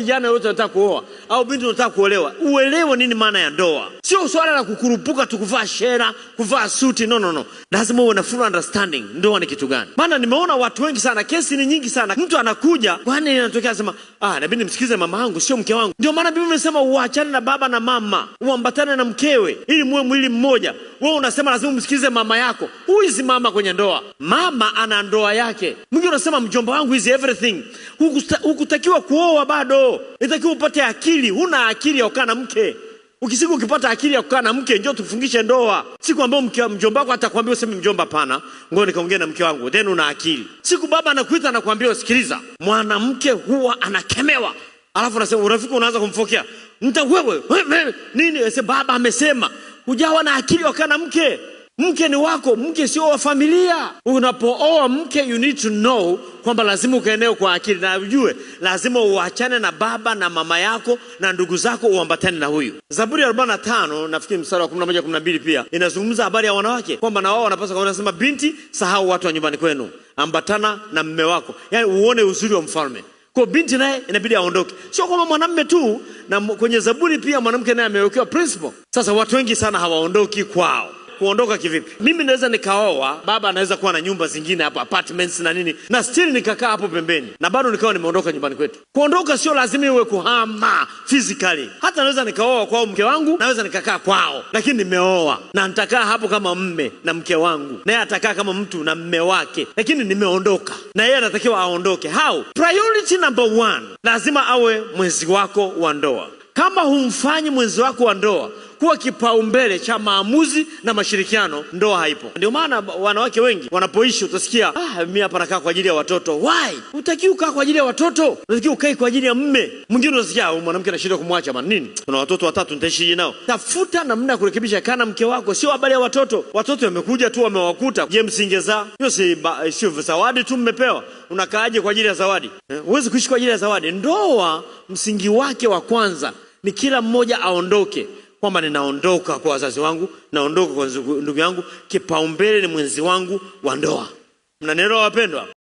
Kijana wote wanataka kuoa au binti wanataka kuolewa, uelewe nini maana ya ndoa. Sio swala la kukurupuka tukuvaa shera, kuvaa suti, no. Lazima uwe na full understanding ndoa ni kitu gani. Maana nimeona watu wengi sana, kesi ni nyingi sana. Mtu anakuja, kwani inatokea sema, inabidi nimsikize mama yangu sio mke wangu. Ndio maana Biblia imesema uachane na baba na mama, uambatane na mkewe ili muwe mwili mmoja. Wewe unasema lazima umsikize mama yako. Huyu si mama kwenye ndoa. Mama ana ndoa yake. Mwingine unasema mjomba wangu is everything. Hukutakiwa kuoa bado. Inatakiwa upate akili. Huna akili ya kukaa na mke. Ukisiku ukipata akili ya kukaa na mke, njoo tufungishe ndoa. Siku ambayo mjomba wako atakwambia useme mjomba pana, ngoja nikaongea na mke wangu, then una akili. Siku baba anakuita anakuambia sikiliza, mwanamke huwa anakemewa. Alafu unasema urafiki unaanza kumfokea. Wewe nini? Ese baba amesema. Hujawa na akili ya kukaa na mke. Mke ni wako, mke sio wa familia. Unapooa mke, you need to know kwamba lazima ukaeneo kwa akili, na ujue lazima uachane na baba na mama yako na ndugu zako, uambatane na huyu. Zaburi 45 nafikiri mstari wa 11 12 pia inazungumza habari ya wanawake kwamba na wao wanapaswa, kwa wanasema binti, sahau watu wa nyumbani kwenu, ambatana na mume wako. Yaani uone uzuri wa mfalme. Kwa binti naye inabidi aondoke. Sio kama mwanamume tu, na kwenye Zaburi pia mwanamke naye amewekewa principle. Sasa watu wengi sana hawaondoki kwao. Kuondoka kivipi? Mimi naweza nikaoa, baba anaweza kuwa na nyumba zingine hapo, apartments na nini, na still nikakaa hapo pembeni, na bado nikawa nimeondoka nyumbani kwetu. Kuondoka sio lazima iwe kuhama physically. Hata naweza nikaoa kwao mke wangu, naweza nikakaa kwao, lakini nimeoa na nitakaa hapo kama mme na mke wangu, naye atakaa kama mtu na mme wake, lakini nimeondoka na yeye anatakiwa aondoke. How? Priority number 1, lazima awe mwenzi wako wa ndoa. Kama humfanyi mwenzi wako wa ndoa kuwa kipaumbele cha maamuzi na mashirikiano, ndoa haipo. Ndio maana wanawake wengi wanapoishi utasikia, mimi hapa nakaa kwa ajili ya watoto. Why? Utakiwa ukaa kwa ajili ya watoto, utakiwa ukae kwa ajili ya mme. Mwingine unasikia mwanamke anashindwa kumwacha bana, nini? Kuna watoto 3 nitaishi nao. Tafuta namna ya kurekebisha kana mke wako, sio habari ya watoto. Watoto wamekuja tu wamewakuta, je, msingezaa? Hiyo sio zawadi tu mmepewa. Unakaaje kwa ajili ya zawadi? Huwezi kuishi kwa ajili ya zawadi. Ndoa msingi wake wa kwanza ni kila mmoja aondoke, kwamba ninaondoka kwa wazazi wangu, naondoka kwa ndugu yangu, kipaumbele ni mwenzi wangu wa ndoa. Mnanielewa wapendwa?